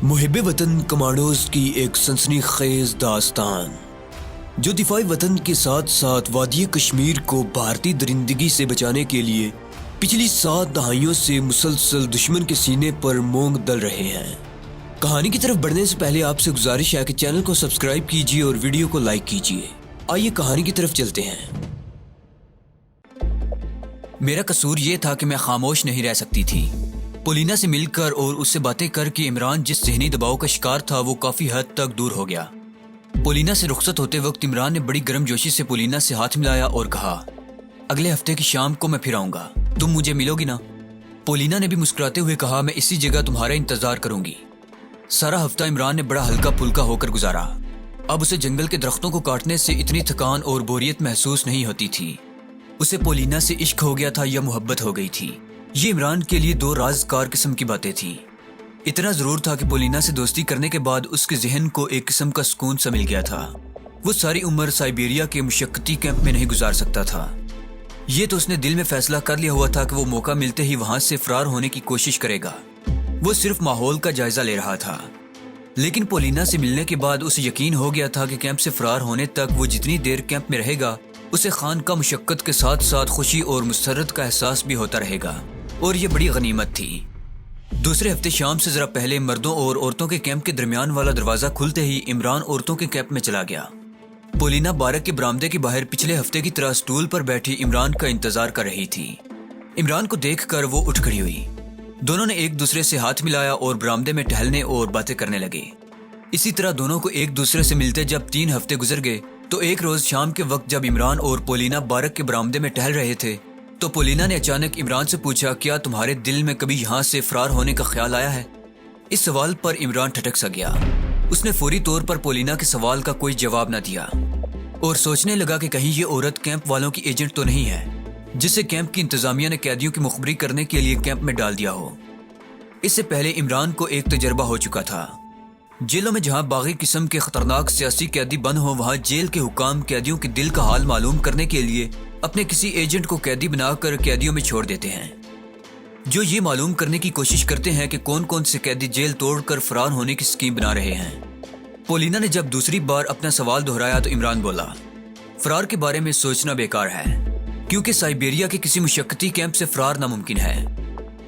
محب وطن کمانڈوز کی ایک سنسنی خیز داستان جو دفاعی وطن کے ساتھ ساتھ وادی کشمیر کو بھارتی درندگی سے بچانے کے لیے پچھلی 7 دہائیوں سے مسلسل دشمن کے سینے پر مونگ دل رہے ہیں۔ کہانی کی طرف بڑھنے سے پہلے آپ سے گزارش ہے کہ چینل کو سبسکرائب کیجیے اور ویڈیو کو لائک کیجیے۔ آئیے کہانی کی طرف چلتے ہیں۔ میرا قصور یہ تھا کہ میں خاموش نہیں رہ سکتی تھی۔ پولینا سے مل کر اور اس سے باتیں کر کے عمران جس ذہنی دباؤ کا شکار تھا وہ کافی حد تک دور ہو گیا۔ پولینا سے رخصت ہوتے وقت عمران نے بڑی گرم جوشی سے پولینا سے ہاتھ ملایا اور کہا، اگلے ہفتے کی شام کو میں پھر آؤں گا، تم مجھے ملو گی نا؟ پولینا نے بھی مسکراتے ہوئے کہا، میں اسی جگہ تمہارا انتظار کروں گی۔ سارا ہفتہ عمران نے بڑا ہلکا پھلکا ہو کر گزارا۔ اب اسے جنگل کے درختوں کو کاٹنے سے اتنی تھکان اور بوریت محسوس نہیں ہوتی تھی۔ اسے پولینا سے عشق ہو گیا تھا یا محبت ہو گئی تھی، یہ عمران کے لیے دو رازکار قسم کی باتیں تھیں۔ اتنا ضرور تھا کہ پولینا سے دوستی کرنے کے بعد اس کے ذہن کو ایک قسم کا سکون سا مل گیا تھا۔ وہ ساری عمر سائبیریا کے مشقتی کیمپ میں نہیں گزار سکتا تھا۔ یہ تو اس نے دل میں فیصلہ کر لیا ہوا تھا کہ وہ موقع ملتے ہی وہاں سے فرار ہونے کی کوشش کرے گا۔ وہ صرف ماحول کا جائزہ لے رہا تھا۔ لیکن پولینا سے ملنے کے بعد اسے یقین ہو گیا تھا کہ کیمپ سے فرار ہونے تک وہ جتنی دیر کیمپ میں رہے گا اسے خان کا مشقت کے ساتھ ساتھ خوشی اور مسرت کا احساس بھی ہوتا رہے گا، اور یہ بڑی غنیمت تھی۔ دوسرے ہفتے شام سے ذرا پہلے مردوں اور عورتوں کے کیمپ کے درمیان والا دروازہ کھلتے ہی عمران عورتوں کے کیمپ میں چلا گیا۔ پولینا بارک کے برآمدے کے باہر پچھلے ہفتے کی طرح سٹول پر بیٹھی عمران کا انتظار کر رہی تھی۔ عمران کو دیکھ کر وہ اٹھ کھڑی ہوئی۔ دونوں نے ایک دوسرے سے ہاتھ ملایا اور برآمدے میں ٹہلنے اور باتیں کرنے لگے۔ اسی طرح دونوں کو ایک دوسرے سے ملتے جب 3 ہفتے گزر گئے تو ایک روز شام کے وقت جب عمران اور پولینا بارک کے برآمدے میں ٹہل رہے تھے تو پولینا نے اچانک عمران سے پوچھا، کیا تمہارے دل میں کبھی یہاں سے فرار ہونے کا خیال آیا ہے؟ اس سوال پر عمران ٹھٹک سا گیا۔ اس نے فوری طور پر پولینا کے سوال کا کوئی جواب نہ دیا اور سوچنے لگا کہ کہیں یہ عورت کیمپ والوں کی ایجنٹ تو نہیں ہے جسے کیمپ کی انتظامیہ نے قیدیوں کی مخبری کرنے کے لیے کیمپ میں ڈال دیا ہو۔ اس سے پہلے عمران کو ایک تجربہ ہو چکا تھا۔ جیلوں میں جہاں باغی قسم کے خطرناک سیاسی قیدی بند ہوں وہاں جیل کے حکام قیدیوں کے دل کا حال معلوم کرنے کے لیے اپنے کسی ایجنٹ کو قیدی بنا کر قیدیوں میں چھوڑ دیتے ہیں، جو یہ معلوم کرنے کی کوشش کرتے ہیں کہ کون کون سے قیدی جیل توڑ کر فرار ہونے کی اسکیم بنا رہے ہیں۔ پولینا نے جب دوسری بار اپنا سوال دہرایا تو عمران بولا، فرار کے بارے میں سوچنا بیکار ہے، کیونکہ سائبیریا کے کسی مشقتی کیمپ سے فرار ناممکن ہے،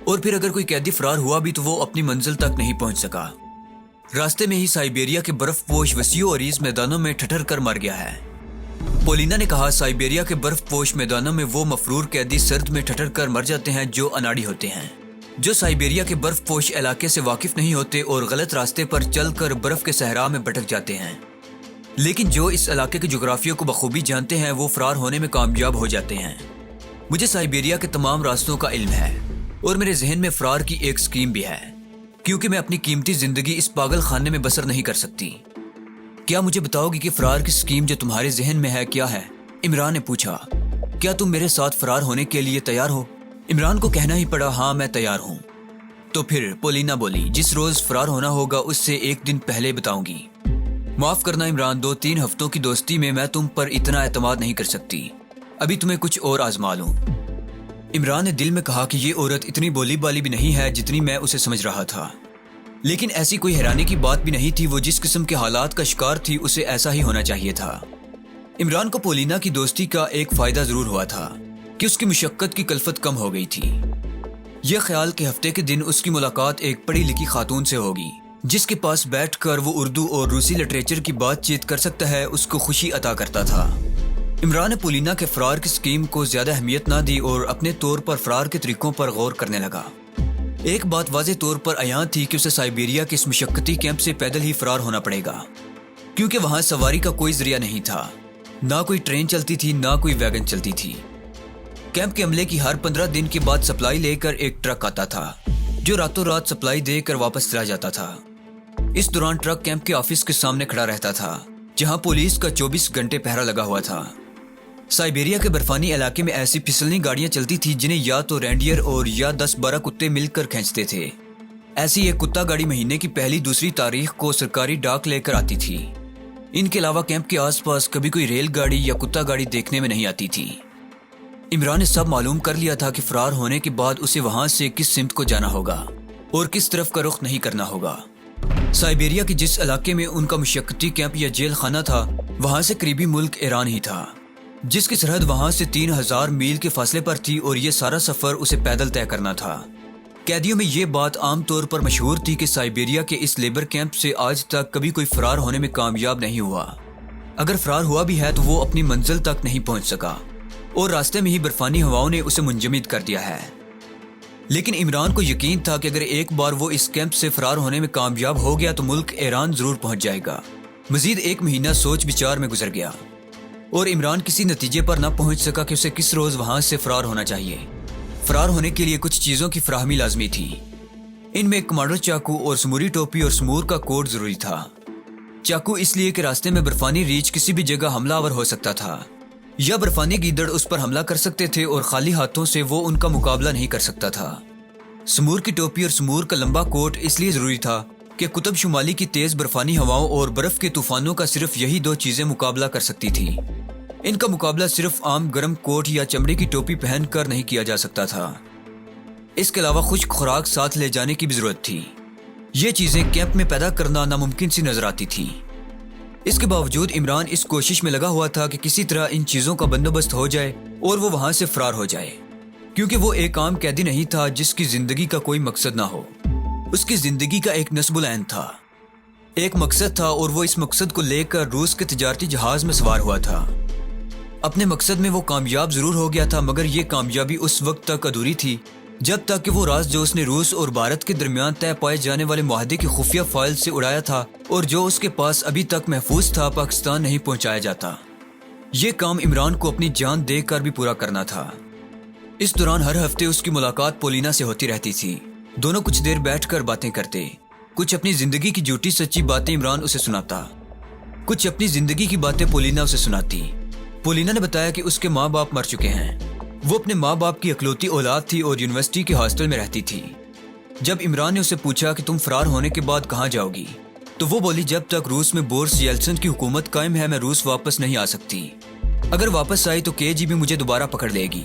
اور پھر اگر کوئی قیدی فرار ہوا بھی تو وہ اپنی منزل تک نہیں پہنچ سکا۔ راستے میں ہی سائبیریا کے برف پوش وسیع و عریض میدانوں میں ٹھٹر کر مر گیا ہے۔ پولینا نے کہا، سائبیریا کے برف پوش میدانوں میں وہ مفرور قیدی سرد میں ٹھٹر کر مر جاتے ہیں جو اناڑی ہوتے ہیں، جو سائبیریا کے برف پوش علاقے سے واقف نہیں ہوتے اور غلط راستے پر چل کر برف کے صحرا میں بھٹک جاتے ہیں، لیکن جو اس علاقے کے جغرافیہ کو بخوبی جانتے ہیں وہ فرار ہونے میں کامیاب ہو جاتے ہیں۔ مجھے سائبیریا کے تمام راستوں کا علم ہے اور میرے ذہن میں فرار کی ایک اسکیم بھی ہے، کیونکہ میں اپنی قیمتی زندگی اس پاگل خانے میں بسر نہیں کر سکتی۔ کیا مجھے بتاؤ گی کہ فرار کی اسکیم جو تمہارے ذہن میں ہے کیا ہے؟ عمران نے پوچھا۔ کیا تم میرے ساتھ فرار ہونے کے لیے تیار ہو؟ عمران کو کہنا ہی پڑا، ہاں میں تیار ہوں۔ تو پھر پولینا بولی، جس روز فرار ہونا ہوگا اس سے 1 دن پہلے بتاؤں گی۔ معاف کرنا عمران، 2-3 ہفتوں کی دوستی میں میں تم پر اتنا اعتماد نہیں کر سکتی، ابھی تمہیں کچھ اور آزما لوں۔ عمران نے دل میں کہا کہ یہ عورت اتنی بولی بالی بھی نہیں ہے جتنی میں اسے سمجھ رہا تھا، لیکن ایسی کوئی حیرانی کی بات بھی نہیں تھی۔ وہ جس قسم کے حالات کا شکار تھی اسے ایسا ہی ہونا چاہیے تھا۔ عمران کو پولینا کی دوستی کا ایک فائدہ ضرور ہوا تھا کہ اس کی مشقت کی کلفت کم ہو گئی تھی۔ یہ خیال کہ ہفتے کے دن اس کی ملاقات ایک پڑھی لکھی خاتون سے ہوگی جس کے پاس بیٹھ کر وہ اردو اور روسی لٹریچر کی بات چیت کر سکتا ہے اس کو خوشی عطا کرتا تھا۔ عمران نے پولینا کے فرار کی اسکیم کو زیادہ اہمیت نہ دی اور اپنے طور پر فرار کے طریقوں پر غور کرنے لگا۔ ایک بات واضح طور پر عیاں تھی کہ اسے سائبیریا کے اس مشقتی کیمپ سے پیدل ہی فرار ہونا پڑے گا، کیونکہ وہاں سواری کا کوئی ذریعہ نہیں تھا، نہ کوئی ٹرین چلتی تھی نہ کوئی ویگن چلتی تھی۔ کیمپ کے عملے کی ہر 15 دن کے بعد سپلائی لے کر ایک ٹرک آتا تھا جو راتوں رات سپلائی دے کر واپس چلا جاتا تھا۔ اس دوران ٹرک کیمپ کے آفس کے سامنے کھڑا رہتا تھا جہاں پولیس کا 24 گھنٹے پہرا لگا ہوا تھا۔ سائبیریا کے برفانی علاقے میں ایسی پھسلنی گاڑیاں چلتی تھی جنہیں یا تو رینڈیئر اور یا 10-12 کتے مل کر کھینچتے تھے۔ ایسی ایک کتا گاڑی مہینے کی پہلی دوسری تاریخ کو سرکاری ڈاک لے کر آتی تھی۔ ان کے علاوہ کیمپ کے آس پاس کبھی کوئی ریل گاڑی یا کتا گاڑی دیکھنے میں نہیں آتی تھی۔ عمران نے سب معلوم کر لیا تھا کہ فرار ہونے کے بعد اسے وہاں سے کس سمت کو جانا ہوگا اور کس طرف کا رخ نہیں کرنا ہوگا۔ سائبیریا کے جس علاقے میں ان کا مشقتی کیمپ یا جیل خانہ تھا وہاں سے قریبی ملک ایران ہی تھا، جس کی سرحد وہاں سے 3000 میل کے فاصلے پر تھی اور یہ سارا سفر اسے پیدل طے کرنا تھا۔ قیدیوں میں یہ بات عام طور پر مشہور تھی کہ سائبیریا کے اس لیبر کیمپ سے آج تک کبھی کوئی فرار ہونے میں کامیاب نہیں ہوا۔ اگر فرار ہوا بھی ہے تو وہ اپنی منزل تک نہیں پہنچ سکا اور راستے میں ہی برفانی ہواؤں نے اسے منجمد کر دیا ہے۔ لیکن عمران کو یقین تھا کہ اگر ایک بار وہ اس کیمپ سے فرار ہونے میں کامیاب ہو گیا تو ملک ایران ضرور پہنچ جائے گا۔ مزید 1 مہینہ سوچ بچار میں گزر گیا اور عمران کسی نتیجے پر نہ پہنچ سکا کہ اسے کس روز وہاں سے فرار ہونا چاہیے۔ فرار ہونے کے لیے کچھ چیزوں کی فراہمی لازمی تھی۔ ان میں کمانڈو چاقو اور سموری ٹوپی اور سمور کا کوٹ ضروری تھا۔ چاقو اس لیے کہ راستے میں برفانی ریچھ کسی بھی جگہ حملہ آور ہو سکتا تھا یا برفانی گیدڑ اس پر حملہ کر سکتے تھے اور خالی ہاتھوں سے وہ ان کا مقابلہ نہیں کر سکتا تھا۔ سمور کی ٹوپی اور سمور کا لمبا کوٹ اس لیے ضروری تھا کہ قطب شمالی کی تیز برفانی ہواؤں اور برف کے طوفانوں کا صرف یہی 2 چیزیں مقابلہ کر سکتی تھی۔ ان کا مقابلہ صرف عام گرم کوٹ یا چمڑے کی ٹوپی پہن کر نہیں کیا جا سکتا تھا، اس کے علاوہ خشک خوراک ساتھ لے جانے کی بھی ضرورت تھی۔ یہ چیزیں کیمپ میں پیدا کرنا ناممکن سی نظر آتی تھی۔ اس کے باوجود عمران اس کوشش میں لگا ہوا تھا کہ کسی طرح ان چیزوں کا بندوبست ہو جائے اور وہ وہاں سے فرار ہو جائے، کیونکہ وہ ایک عام قیدی نہیں تھا جس کی زندگی کا کوئی مقصد نہ ہو۔ اس کی زندگی کا ایک نصب العین تھا، ایک مقصد تھا اور وہ اس مقصد کو لے کر روس کے تجارتی جہاز میں سوار ہوا تھا۔ اپنے مقصد میں وہ کامیاب ضرور ہو گیا تھا، مگر یہ کامیابی اس وقت تک ادھوری تھی جب تک کہ وہ راز جو اس نے روس اور بھارت کے درمیان طے پائے جانے والے معاہدے کی خفیہ فائل سے اڑایا تھا اور جو اس کے پاس ابھی تک محفوظ تھا، پاکستان نہیں پہنچایا جاتا۔ یہ کام عمران کو اپنی جان دے کر بھی پورا کرنا تھا۔ اس دوران ہر ہفتے اس کی ملاقات پولینا سے ہوتی رہتی تھی۔ دونوں کچھ دیر بیٹھ کر باتیں کرتے، کچھ اپنی زندگی کی جھوٹی سچی باتیں عمران اسے سناتا، کچھ اپنی زندگی کی باتیں پولینا اسے سناتی۔ پولینا نے بتایا کہ اس کے ماں باپ مر چکے ہیں، وہ اپنے ماں باپ کی اکلوتی اولاد تھی اور یونیورسٹی کے ہاسٹل میں رہتی تھی۔ جب عمران نے اسے پوچھا کہ تم فرار ہونے کے بعد کہاں جاؤ گی تو وہ بولی جب تک روس میں بورس یلتسن کی حکومت قائم ہے میں روس واپس نہیں آ سکتی۔ اگر واپس آئی تو KGB مجھے دوبارہ پکڑ لے گی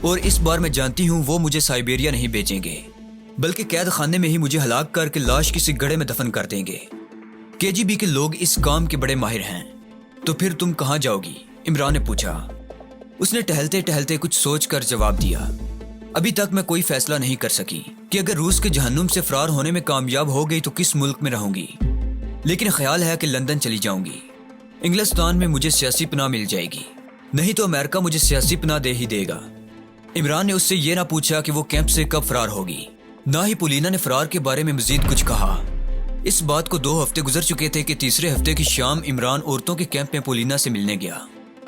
اور اس بار میں جانتی ہوں وہ مجھے سائبیریا نہیں بھیجیں گے بلکہ قید خانے میں ہی مجھے ہلاک کر کے لاش کسی گڑھے میں دفن کر دیں گے۔ KGB کے لوگ اس کام کے بڑے ماہر ہیں۔ تو پھر تم کہاں جاؤ گی؟ عمران نے پوچھا۔ اس نے ٹہلتے ٹہلتے کچھ سوچ کر جواب دیا، ابھی تک میں کوئی فیصلہ نہیں کر سکی کہ اگر روس کے جہنم سے فرار ہونے میں کامیاب ہو گئی تو کس ملک میں رہوں گی، لیکن خیال ہے کہ لندن چلی جاؤں گی۔ انگلستان میں مجھے سیاسی پناہ مل جائے گی، نہیں تو امریکہ مجھے سیاسی پناہ دے ہی دے گا۔ عمران نے اس سے یہ نہ پوچھا کہ وہ کیمپ سے کب فرار ہوگی، نہ ہی پولینا نے فرار کے بارے میں مزید کچھ کہا۔ اس بات کو 2 ہفتے گزر چکے تھے کہ تیسرے ہفتے کی شام عمران عورتوں کے کیمپ میں پولینا سے ملنے گیا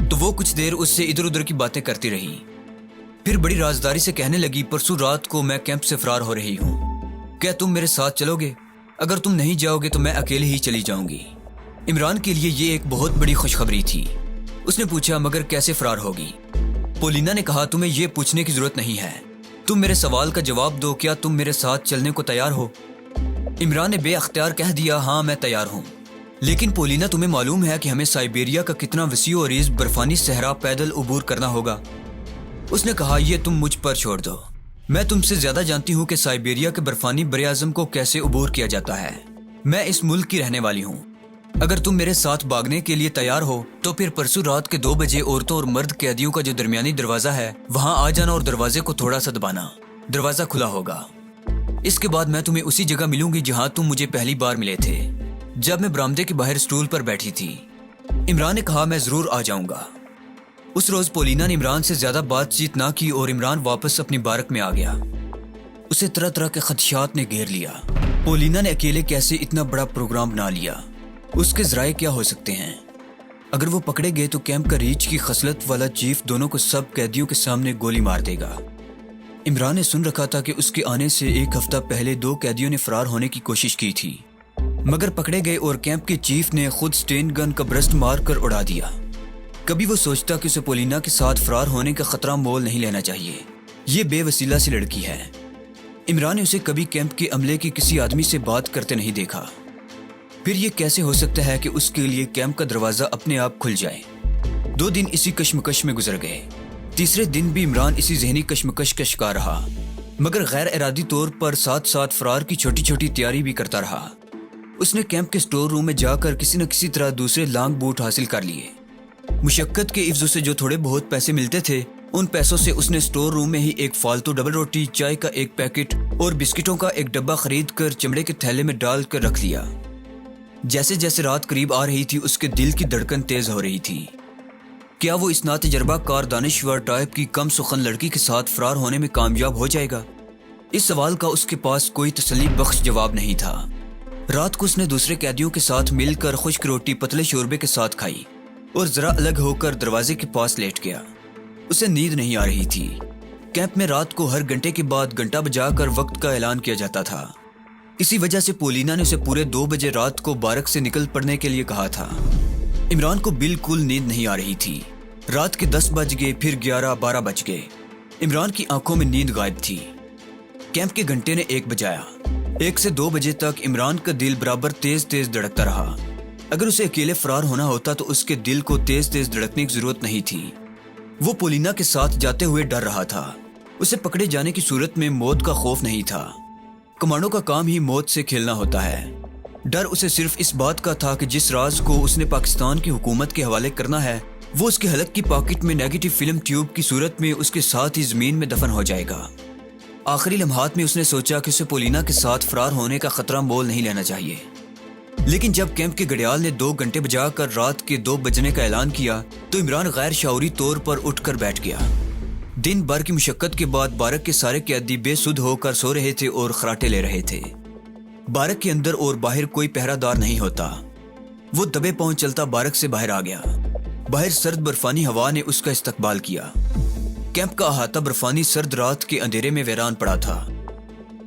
تو وہ کچھ دیر اس سے ادھر ادھر کی باتیں کرتی رہی، پھر بڑی رازداری سے کہنے لگی پرسوں رات کو میں کیمپ سے فرار ہو رہی ہوں، کیا تم میرے ساتھ چلو گے؟ اگر تم نہیں جاؤ گے تو میں اکیلے ہی چلی جاؤں گی۔ عمران کے لیے یہ ایک بہت بڑی خوشخبری تھی۔ اس نے پوچھا مگر کیسے فرار ہوگی؟ پولینا نے کہا تمہیں یہ پوچھنے کی ضرورت نہیں ہے، تم میرے سوال کا جواب دو، کیا تم میرے ساتھ چلنے کو تیار ہو؟ عمران نے بے اختیار کہہ دیا ہاں میں تیار ہوں، لیکن پولینا تمہیں معلوم ہے کہ ہمیں سائبیریا کا کتنا وسیع و عریض برفانی صحرا پیدل عبور کرنا ہوگا۔ اس نے کہا یہ تم مجھ پر چھوڑ دو، میں تم سے زیادہ جانتی ہوں کہ سائبیریا کے برفانی براعظم کو کیسے عبور کیا جاتا ہے۔ میں اس ملک کی رہنے والی ہوں، اگر تم میرے ساتھ بھاگنے کے لیے تیار ہو تو پھر پرسوں رات کے 2 بجے عورتوں اور مرد قیدیوں کا جو درمیانی دروازہ ہے وہاں آ جانا اور دروازے کو تھوڑا سا دبانا، دروازہ کھلا ہوگا۔ اس کے بعد میں تمہیں اسی جگہ ملوں گی جہاں تم مجھے پہلی بار ملے تھے، جب میں برآمدے کے باہر سٹول پر بیٹھی تھی۔ عمران نے کہا میں ضرور آ جاؤں گا۔ اس روز پولینا نے عمران سے زیادہ بات چیت نہ کی اور عمران واپس اپنی بارک میں آ گیا۔ اسے طرح طرح کے خدشات نے گھیر لیا۔ پولینا نے اکیلے کیسے اتنا بڑا پروگرام بنا لیا؟ اس کے ذرائع کیا ہو سکتے ہیں؟ اگر وہ پکڑے گئے تو کیمپ کا ریچھ کی خصلت والا چیف دونوں کو سب قیدیوں کے سامنے گولی مار دے گا۔ عمران نے سن رکھا تھا کہ اس کے آنے سے 1 ہفتہ پہلے 2 قیدیوں نے فرار ہونے کی کوشش کی تھی، مگر پکڑے گئے اور کیمپ کے چیف نے خود سٹین گن کا برسٹ مار کر اڑا دیا۔ کبھی وہ سوچتا کہ اسے پولینا کے ساتھ فرار ہونے کا خطرہ مول نہیں لینا چاہیے، یہ بے وسیلہ سی لڑکی ہے۔ عمران نے اسے کبھی کیمپ کے عملے کے کسی آدمی سے بات کرتے نہیں دیکھا، پھر یہ کیسے ہو سکتا ہے کہ اس کے لیے کیمپ کا دروازہ اپنے آپ کھل جائے؟ 2 دن اسی کشمکش میں گزر گئے۔ تیسرے دن بھی عمران اسی ذہنی کشمکش کا شکار رہا، مگر غیر ارادی طور پر ساتھ ساتھ فرار کی چھوٹی چھوٹی تیاری بھی کرتا رہا۔ اس نے کیمپ کے سٹور روم میں جا کر کسی نہ کسی طرح دوسرے لانگ بوٹ حاصل کر لیے۔ مشقت کے عوض سے جو تھوڑے بہت پیسے ملتے تھے ان پیسوں سے اس نے سٹور روم میں ہی ایک فالتو ڈبل روٹی، چائے کا ایک پیکٹ اور بسکٹوں کا ایک ڈبہ خرید کر چمڑے کے تھیلے میں ڈال کر رکھ لیا۔ جیسے جیسے رات قریب آ رہی تھی اس کے دل کی دھڑکن تیز ہو رہی تھی۔ کیا وہ اس ناتجربہ کار دانشور ٹائپ کی کم سخن لڑکی کے ساتھ فرار ہونے میں کامیاب ہو جائے گا؟ اس سوال کا اس کے پاس کوئی تسلی بخش جواب نہیں تھا۔ رات کو اس نے دوسرے قیدیوں کے ساتھ مل کر خشک روٹی پتلے شوربے کے ساتھ کھائی اور ذرا الگ ہو کر دروازے کے پاس لیٹ گیا۔ اسے نیند نہیں آ رہی تھی۔ کیمپ میں رات کو ہر گھنٹے کے بعد گھنٹہ بجا کر وقت کا اعلان کیا جاتا تھا۔ اسی وجہ سے پولینا نے اسے پورے 2 بجے رات کو بارک سے نکل پڑنے کے لیے کہا تھا۔ عمران کو بالکل نیند نہیں آ رہی تھی۔ رات کے 10 بج گئے، پھر 11، 12 بج گئے۔ عمران کی آنکھوں میں نیند غائب تھی۔ کیمپ کے گھنٹے نے 1 بجایا۔ 1 سے 2 بجے تک عمران کا دل برابر تیز تیز دھڑکتا رہا۔ اگر اسے اکیلے فرار ہونا ہوتا تو اس کے دل کو تیز تیز دھڑکنے کی ضرورت نہیں تھی۔ وہ پولینا کے ساتھ جاتے ہوئے ڈر رہا تھا۔ اسے پکڑے جانے کی صورت میں موت کا خوف نہیں تھا۔ کمانڈو کا کام ہی موت سے کھیلنا ہوتا ہے۔ ڈر اسے صرف اس بات کا تھا کہ جس راز کو اس نے پاکستان کی حکومت کے حوالے کرنا ہے وہ اس کے حلق کی پاکٹ میں نیگیٹو فلم ٹیوب کی صورت میں اس کے ساتھ ہی زمین میں دفن ہو جائے گا۔ آخری لمحات میں اس نے سوچا کہ اسے پولینا کے ساتھ فرار ہونے کا خطرہ مول نہیں لینا چاہیے۔ لیکن جب کیمپ کے گھڑیال نے 2 گھنٹے بجا کر رات کے 2 بجنے کا اعلان کیا تو عمران غیر شعوری طور پر اٹھ کر بیٹھ گیا۔ دن بھر کی مشقت کے بعد بارک کے سارے قیدی بے سدھ ہو کر سو رہے تھے اور خراٹے لے رہے تھے۔ بارک کے اندر اور باہر کوئی پہرہ دار نہیں ہوتا۔ وہ دبے پاؤں چلتا بارک سے باہر آ گیا۔ باہر سرد برفانی ہوا نے اس کا استقبال کیا۔ کیمپ کا احاطہ برفانی سرد رات کے اندھیرے میں ویران پڑا تھا۔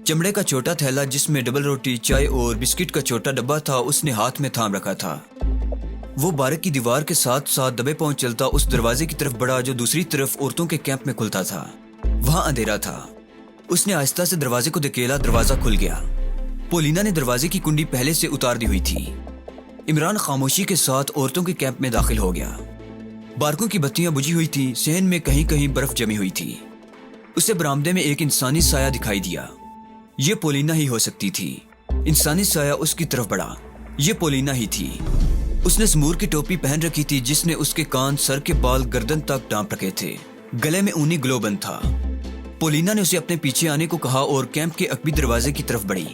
چمڑے کا چھوٹا تھیلا جس میں ڈبل روٹی، چائے اور بسکٹ کا چھوٹا ڈبہ تھا اس نے ہاتھ میں تھام رکھا تھا۔ وہ بارک کی دیوار کے ساتھ ساتھ دبے پاؤں چلتا اس دروازے کی طرف بڑھا جو دوسری طرف عورتوں کے کیمپ میں کھلتا تھا۔ وہاں اندھیرا تھا۔ اس نے آہستہ سے دروازے کو دھکیلا، دروازہ کھل گیا۔ پولینا نے دروازے کی کنڈی پہلے سے اتار دی ہوئی تھی۔ عمران خاموشی کے ساتھ عورتوں کے کیمپ میں داخل ہو گیا۔ بارکوں کی بتیاں بجھی ہوئی تھی، صحن میں کہیں کہیں برف جمی ہوئی تھی۔ اسے برآمدے میں ایک انسانی سایہ دکھائی دیا۔ یہ پولینا ہی ہو سکتی تھی۔ انسانی سایہ اس کی طرف بڑھا۔ یہ پولینا ہی تھی۔ اس نے سمور کی ٹوپی پہن رکھی تھی جس نے اس کے کان، سر کے بال گردن تک ڈانپ رکھے تھے۔ گلے میں اونی گلو بند تھا۔ پولینا نے اسے اپنے پیچھے آنے کو کہا اور کیمپ کے عقبی دروازے کی طرف بڑھی۔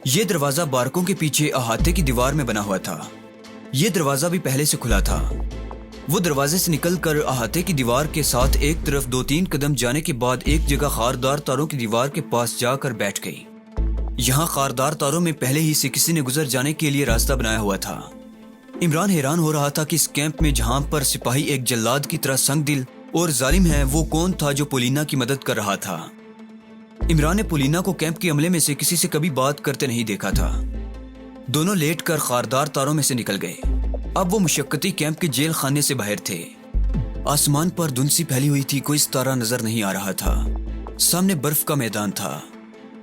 یہ دروازہ بارکوں کے پیچھے احاطے کی دیوار میں بنا ہوا تھا۔ یہ دروازہ بھی پہلے سے کھلا تھا۔ وہ دروازے سے نکل کر احاطے کی دیوار کے ساتھ ایک طرف 2-3 قدم جانے کے بعد ایک جگہ خاردار تاروں کی دیوار کے پاس جا کر بیٹھ گئی۔ یہاں خاردار تاروں میں پہلے ہی سے کسی نے گزر جانے کے لیے راستہ بنایا ہوا تھا۔ عمران حیران ہو رہا تھا کہ اس کیمپ میں جہاں پر سپاہی ایک جلاد کی طرح سنگ دل اور ظالم ہے، وہ کون تھا جو پولینا کی مدد کر رہا تھا۔ عمران نے پولینا کو کیمپ کے عملے میں سے کسی سے کبھی بات کرتے نہیں دیکھا تھا۔ دونوں لیٹ کر خاردار تاروں میں سے نکل گئے۔ اب وہ مشقتی کیمپ کے جیل خانے سے باہر تھے۔ آسمان پر دھند سی پھیلی ہوئی تھی، کوئی ستارہ نظر نہیں آ رہا تھا۔ سامنے برف کا میدان تھا۔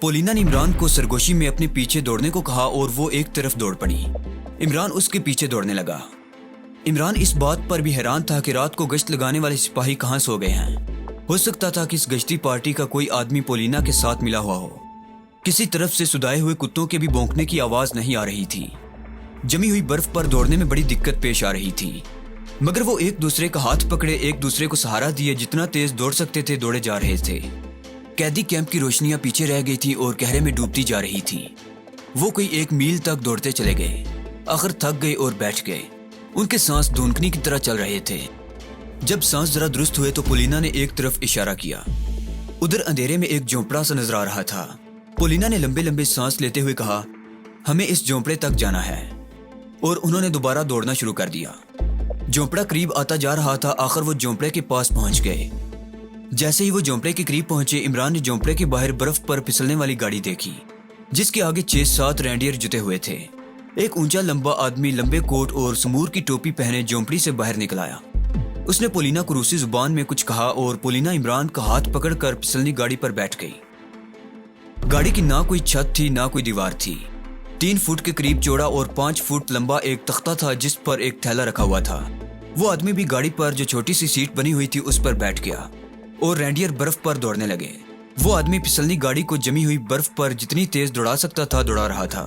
پولینا نے عمران کو سرگوشی میں اپنے پیچھے دوڑنے کو کہا اور وہ ایک طرف دوڑ پڑی۔ عمران اس کے پیچھے دوڑنے لگا۔ عمران اس بات پر بھی حیران تھا کہ رات کو گشت لگانے والے سپاہی کہاں سو گئے ہیں۔ ہو سکتا تھا کہ اس گشتی پارٹی کا کوئی آدمی پولینا کے ساتھ ملا ہوا ہو۔ کسی طرف سے سدائے ہوئے کتوں کے بھی بھونکنے کی آواز نہیں آ رہی تھی۔ جمی ہوئی برف پر دوڑنے میں بڑی دقت پیش آ رہی تھی، مگر وہ ایک دوسرے کا ہاتھ پکڑے ایک دوسرے کو سہارا دیے جتنا تیز دوڑ سکتے تھے دوڑے جا رہے تھے۔ قیدی کیمپ کی روشنیاں پیچھے رہ گئی تھی اور گہرے میں ڈوبتی جا رہی تھی۔ وہ کوئی 1 میل تک دوڑتے چلے گئے، آخر تھک گئے اور بیٹھ گئے۔ ان کے سانس دھونکنی کی طرح چل رہے تھے۔ جب سانس ذرا درست ہوئے تو پولینا نے ایک طرف اشارہ کیا۔ ادھر اندھیرے میں ایک جھونپڑا سا نظر آ رہا تھا۔ پولینا نے لمبے لمبے سانس لیتے ہوئے کہا، ہمیں اس جھونپڑے تک جانا ہے، اور انہوں نے دوبارہ دوڑنا شروع کر دیا۔ جھونپڑا قریب آتا جا رہا تھا، آخر وہ جھونپڑے کے پاس پہنچ گئے۔ جیسے ہی وہ جھونپڑے کے قریب پہنچے، عمران نے جھونپڑے کے باہر برف پر پھسلنے والی گاڑی دیکھی جس کے آگے 6-7 رینڈیئر جتے ہوئے تھے۔ ایک اونچا لمبا آدمی لمبے کوٹ اور سمور کی ٹوپی پہنے جھونپڑی سے باہر نکل آیا۔ اس نے پولینا کو روسی زبان میں کچھ کہا اور پولینا عمران کا ہاتھ پکڑ کر پھسلنی گاڑی پر بیٹھ گئی۔ گاڑی کی نہ کوئی چھت تھی نہ کوئی دیوار تھی۔ 3 فٹ کے قریب چوڑا اور 5 فٹ لمبا ایک تختہ تھا جس پر ایک تھیلا رکھا ہوا تھا۔ وہ آدمی بھی گاڑی پر جو چھوٹی سی سیٹ بنی ہوئی تھی اس پر بیٹھ گیا اور رینڈیئر برف پر دوڑنے لگے۔ وہ آدمی پھسلنی گاڑی کو جمی ہوئی برف پر جتنی تیز دوڑا سکتا تھا دوڑا رہا تھا۔